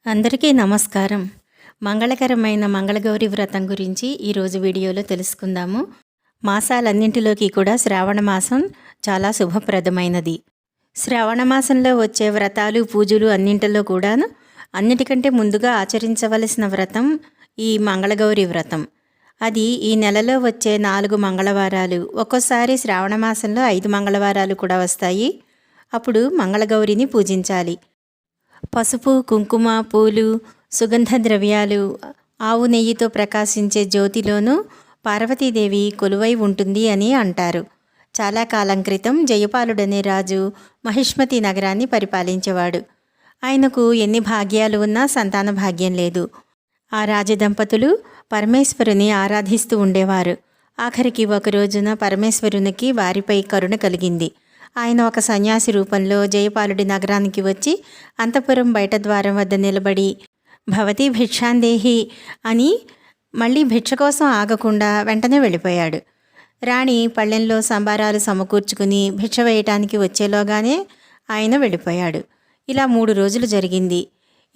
అందరికీ నమస్కారం. మంగళకరమైన మంగళగౌరి వ్రతం గురించి ఈరోజు వీడియోలో తెలుసుకుందాము. మాసాలన్నింటిలోకి కూడా శ్రావణ మాసం చాలా శుభప్రదమైనది. శ్రావణ మాసంలో వచ్చే వ్రతాలు పూజలు అన్నింటిలో కూడాను అన్నిటికంటే ముందుగా ఆచరించవలసిన వ్రతం ఈ మంగళగౌరి వ్రతం. అది ఈ నెలలో వచ్చే 4 మంగళవారాలు, ఒక్కోసారి శ్రావణ మాసంలో 5 మంగళవారాలు కూడా వస్తాయి. అప్పుడు మంగళగౌరిని పూజించాలి. పసుపు, కుంకుమ, పూలు, సుగంధ ద్రవ్యాలు, ఆవు నెయ్యితో ప్రకాశించే జ్యోతిలోనూ పార్వతీదేవి కొలువై ఉంటుంది అని అంటారు. చాలా కాలం క్రితం జయపాలుడనే రాజు మహిష్మతి నగరాన్ని పరిపాలించేవాడు. ఆయనకు ఎన్ని భాగ్యాలు ఉన్నా సంతాన భాగ్యం లేదు. ఆ రాజదంపతులు పరమేశ్వరుని ఆరాధిస్తూ ఉండేవారు. ఆఖరికి ఒక రోజున పరమేశ్వరునికి వారిపై కరుణ కలిగింది. ఆయన ఒక సన్యాసి రూపంలో జయపాలుడి నగరానికి వచ్చి అంతఃపురం బయట ద్వారం వద్ద నిలబడి భవతి భిక్షాందేహి అని మళ్ళీ భిక్ష కోసం ఆగకుండా వెంటనే వెళ్ళిపోయాడు. రాణి పళ్ళెంలో సంబారాలు సమకూర్చుకుని భిక్ష వేయటానికి వచ్చేలోగానే ఆయన వెళ్ళిపోయాడు. ఇలా 3 రోజులు జరిగింది.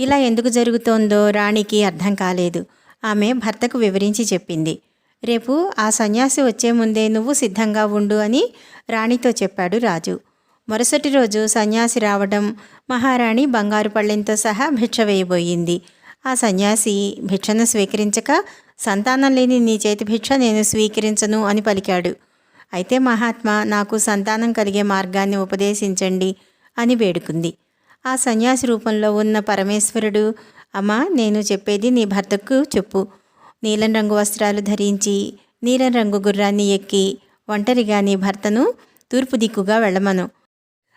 ఇలా ఎందుకు జరుగుతోందో రాణికి అర్థం కాలేదు. ఆమె భర్తకు వివరించి చెప్పింది. రేపు ఆ సన్యాసి వచ్చే ముందే నువ్వు సిద్ధంగా ఉండు అని రాణితో చెప్పాడు రాజు. మరుసటి రోజు సన్యాసి రావడం, మహారాణి బంగారు పళ్ళెంతో సహా భిక్ష వేయబోయింది. ఆ సన్యాసి భిక్షను స్వీకరించక, సంతానం లేని నీ చేతి భిక్ష నేను స్వీకరించను అని పలికాడు. అయితే మహాత్మా, నాకు సంతానం కలిగే మార్గాన్ని ఉపదేశించండి అని వేడుకుంది. ఆ సన్యాసి రూపంలో ఉన్న పరమేశ్వరుడు, అమ్మా, నేను చెప్పేది నీ భర్తకు చెప్పు. నీలం రంగు వస్త్రాలు ధరించి నీలం రంగు గుర్రాన్ని ఎక్కి ఒంటరిగా నీ భర్తను తూర్పు దిక్కుగా వెళ్ళమను.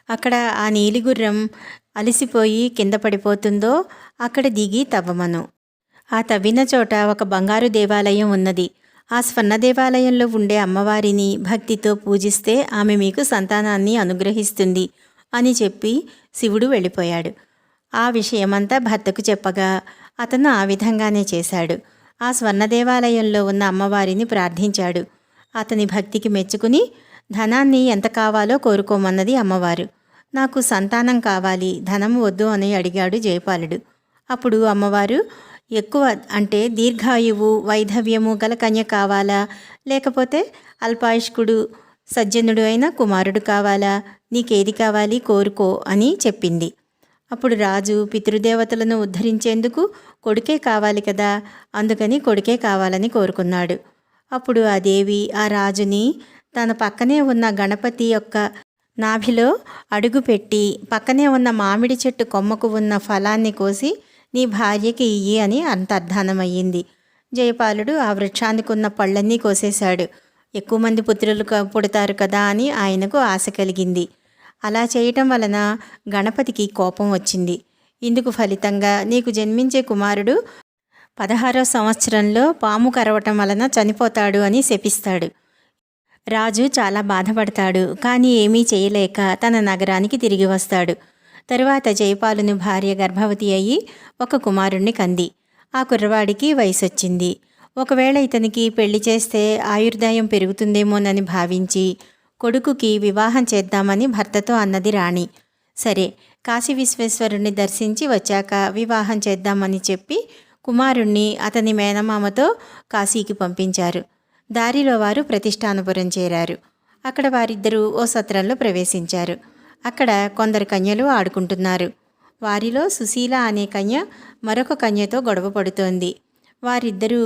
అక్కడ ఆ నీలిగుర్రం అలసిపోయి కింద పడిపోతుందో అక్కడ దిగి తవ్వమను. ఆ తవ్విన చోట ఒక బంగారు దేవాలయం ఉన్నది. ఆ స్వర్ణ దేవాలయంలో ఉండే అమ్మవారిని భక్తితో పూజిస్తే ఆమె మీకు సంతానాన్ని అనుగ్రహిస్తుంది అని చెప్పి శివుడు వెళ్ళిపోయాడు. ఆ విషయమంతా భర్తకు చెప్పగా అతను ఆ విధంగానే చేశాడు. ఆ స్వర్ణ దేవాలయంలో ఉన్న అమ్మవారిని ప్రార్థించాడు. అతని భక్తికి మెచ్చుకుని ధనాన్ని ఎంత కావాలో కోరుకోమన్నది అమ్మవారు. నాకు సంతానం కావాలి, ధనం వద్దు అని అడిగాడు జయపాలుడు. అప్పుడు అమ్మవారు, ఎక్కువ అంటే దీర్ఘాయువు, వైధవ్యము గల కన్య కావాలా, లేకపోతే అల్పాయుష్కుడు సజ్జనుడు అయిన కుమారుడు కావాలా, నీకేది కావాలి కోరుకో అని చెప్పింది. అప్పుడు రాజు పితృదేవతలను ఉద్ధరించేందుకు కొడుకే కావాలి కదా, అందుకని కొడుకే కావాలని కోరుకున్నాడు. అప్పుడు ఆ దేవి ఆ రాజుని తన పక్కనే ఉన్న గణపతి యొక్క నాభిలో అడుగుపెట్టి పక్కనే ఉన్న మామిడి చెట్టు కొమ్మకు ఉన్న ఫలాన్ని కోసి నీ భార్యకి ఇయ్యి అని అంతర్ధానమయ్యింది. జయపాలుడు ఆ వృక్షానికి ఉన్న పళ్ళన్నీ కోసేశాడు. ఎక్కువ మంది పుత్రులు పుడతారు కదా అని ఆయనకు ఆశ కలిగింది. అలా చేయటం వలన గణపతికి కోపం వచ్చింది. ఇందుకు ఫలితంగా నీకు జన్మించే కుమారుడు 16వ సంవత్సరంలో పాము కరవటం వలన చనిపోతాడు అని శపిస్తాడు. రాజు చాలా బాధపడతాడు. కానీ ఏమీ చేయలేక తన నగరానికి తిరిగి వస్తాడు. తరువాత జయపాలుని భార్య గర్భవతి అయ్యి ఒక కుమారుణ్ణి కంది. ఆ కుర్రవాడికి వయసొచ్చింది. ఒకవేళ ఇతనికి పెళ్లి చేస్తే ఆయుర్దాయం పెరుగుతుందేమోనని భావించి కొడుకుకి వివాహం చేద్దామని భర్తతో అన్నది రాణి. సరే, కాశీ విశ్వేశ్వరుణ్ణి దర్శించి వచ్చాక వివాహం చేద్దామని చెప్పి కుమారుణ్ణి అతని మేనమామతో కాశీకి పంపించారు. దారిలో వారు ప్రతిష్టానపురం చేరారు. అక్కడ వారిద్దరూ ఓ సత్రంలో ప్రవేశించారు. అక్కడ కొందరు కన్యలు ఆడుకుంటున్నారు. వారిలో సుశీల అనే కన్య మరొక కన్యతో గొడవ పడుతోంది. వారిద్దరూ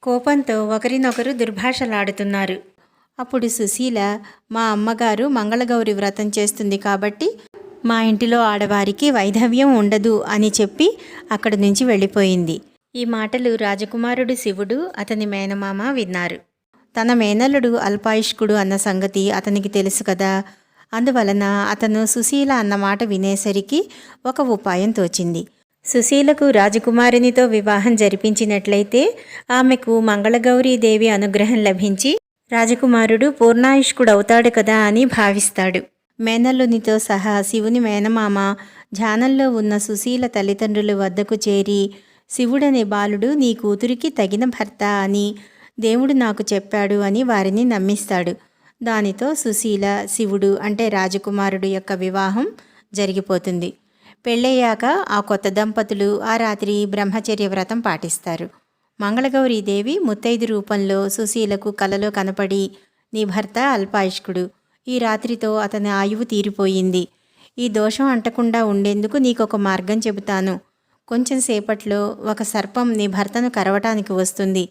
కోపంతో ఒకరినొకరు దుర్భాషలాడుతున్నారు. అప్పుడు సుశీల, మా అమ్మగారు మంగళగౌరి వ్రతం చేస్తుంది కాబట్టి మా ఇంటిలో ఆడవారికి వైధవ్యం ఉండదు అని చెప్పి అక్కడి నుంచి వెళ్ళిపోయింది. ఈ మాటలు రాజకుమారుడు శివుడు, అతని మేనమామ విన్నారు. తన మేనల్లుడు అల్పాయుష్కుడు అన్న సంగతి అతనికి తెలుసు కదా. అందువలన అతను సుశీల అన్న మాట వినేసరికి ఒక ఉపాయం తోచింది. సుశీలకు రాజకుమారునితో వివాహం జరిపించినట్లయితే ఆమెకు మంగళగౌరీ దేవి అనుగ్రహం లభించి రాజకుమారుడు పూర్ణాయుష్కుడవుతాడు కదా అని భావిస్తాడు. మేనల్లునితో సహా శివుని మేనమామ ధ్యానంలో ఉన్న సుశీల తల్లిదండ్రుల వద్దకు చేరి, శివుడనే బాలుడు నీ కూతురికి తగిన భర్త అని దేవుడు నాకు చెప్పాడు అని వారిని నమ్మిస్తాడు. దానితో సుశీల, శివుడు అంటే రాజకుమారుడు యొక్క వివాహం జరిగిపోతుంది. పెళ్ళయ్యాక ఆ కొత్త దంపతులు ఆ రాత్రి బ్రహ్మచర్య వ్రతం పాటిస్తారు. మంగళగౌరీదేవి ముత్తైదు రూపంలో సుశీలకు కలలో కనపడి, నీ భర్త అల్పాయుష్కుడు, ఈ రాత్రితో అతని ఆయువు తీరిపోయింది. ఈ దోషం అంటకుండా ఉండేందుకు నీకొక మార్గం చెబుతాను. కొంచెం సేపట్లో ఒక సర్పం నీ భర్తను కరవటానికి వస్తుంది.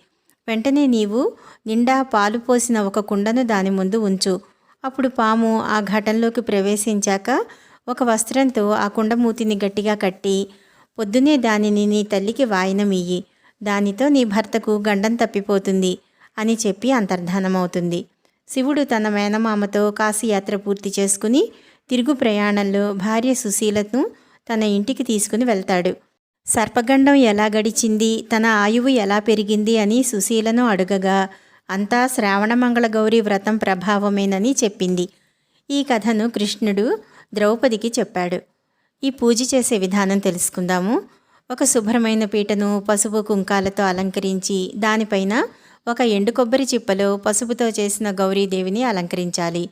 వెంటనే నీవు నిండా పాలు పోసిన ఒక కుండను దాని ముందు ఉంచు. అప్పుడు పాము ఆ ఘటంలోకి ప్రవేశించాక ఒక వస్త్రంతో ఆ కుండ మూతిని గట్టిగా కట్టి పొద్దునే దానిని నీ తల్లికి వాయనమియ్యి. దానితో నీ భర్తకు గండం తప్పిపోతుంది అని చెప్పి అంతర్ధానమవుతుంది. శివుడు తన మేనమామతో కాశీయాత్ర పూర్తి చేసుకుని తిరుగు ప్రయాణంలో భార్య సుశీలను తన ఇంటికి తీసుకుని వెళ్తాడు. సర్పగండం ఎలా గడిచింది, తన ఆయువు ఎలా పెరిగింది అని సుశీలను అడుగగా అంతా శ్రావణమంగళ గౌరీ వ్రతం ప్రభావమేనని చెప్పింది. ఈ కథను కృష్ణుడు ద్రౌపదికి చెప్పాడు. ఈ పూజ చేసే విధానం తెలుసుకుందాము. ఒక శుభ్రమైన పీటను పసుపు కుంకాలతో అలంకరించి దానిపైన ఒక ఎండు కొబ్బరి చిప్పలో పసుపుతో చేసిన గౌరీదేవిని అలంకరించాలి.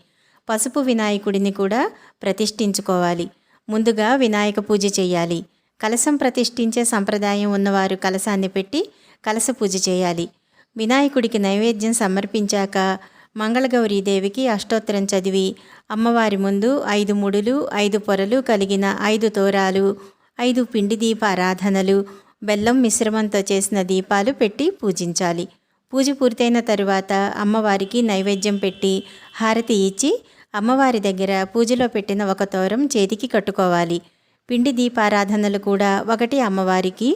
పసుపు వినాయకుడిని కూడా ప్రతిష్ఠించుకోవాలి. ముందుగా వినాయక పూజ చేయాలి. కలశం ప్రతిష్ఠించే సంప్రదాయం ఉన్నవారు కలశాన్ని పెట్టి కలశ పూజ చేయాలి. వినాయకుడికి నైవేద్యం సమర్పించాక మంగళగౌరీదేవికి అష్టోత్తరం చదివి అమ్మవారి ముందు 5 ముడులు, 5 పొరలు కలిగిన 5 తోరాలు, 5 పిండి దీప ఆరాధనలు, బెల్లం మిశ్రమంతో చేసిన దీపాలు పెట్టి పూజించాలి. పూజ పూర్తయిన తరువాత అమ్మవారికి నైవేద్యం పెట్టి హారతి ఇచ్చి అమ్మవారి దగ్గర పూజలో పెట్టిన ఒక తోరం చేతికి కట్టుకోవాలి. పిండి దీపారాధనలు కూడా ఒకటి అమ్మవారికి,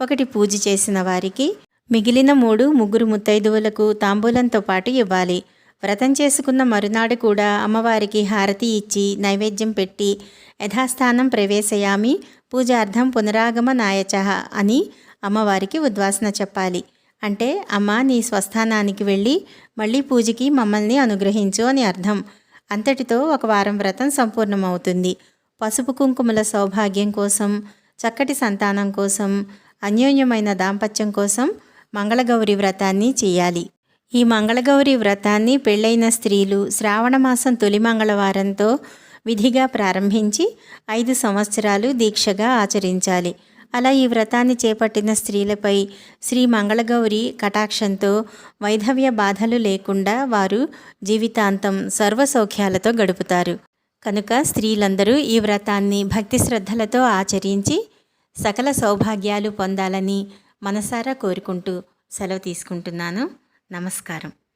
ఒకటి పూజ చేసిన వారికి, మిగిలిన 3 ముగ్గురు ముత్తైదువులకు తాంబూలంతో పాటు ఇవ్వాలి. వ్రతం చేసుకున్న మరునాడు కూడా అమ్మవారికి హారతి ఇచ్చి నైవేద్యం పెట్టి యథాస్థానం ప్రవేశయామి పూజార్థం పునరాగమ నాయచః అని అమ్మవారికి ఉద్వాసన చెప్పాలి. అంటే అమ్మ నీ స్వస్థానానికి వెళ్ళి మళ్ళీ పూజకి మమ్మల్ని అనుగ్రహించు అని అర్థం. అంతటితో ఒక వారం వ్రతం సంపూర్ణమవుతుంది. పసుపు కుంకుమల సౌభాగ్యం కోసం, చక్కటి సంతానం కోసం, అన్యోన్యమైన దాంపత్యం కోసం మంగళగౌరి వ్రతాన్ని చేయాలి. ఈ మంగళగౌరి వ్రతాన్ని పెళ్ళైన స్త్రీలు శ్రావణమాసం తొలి మంగళవారంతో విధిగా ప్రారంభించి 5 సంవత్సరాలు దీక్షగా ఆచరించాలి. అలా ఈ వ్రతాన్ని చేపట్టిన స్త్రీలపై శ్రీ మంగళగౌరి కటాక్షంతో వైధవ్య బాధలు లేకుండా వారు జీవితాంతం సర్వసౌఖ్యాలతో గడుపుతారు. కనుక స్త్రీలందరూ ఈ వ్రతాన్ని భక్తి శ్రద్ధలతో ఆచరించి సకల సౌభాగ్యాలు పొందాలని మనసారా కోరుకుంటూ సెలవు తీసుకుంటున్నాను. నమస్కారం.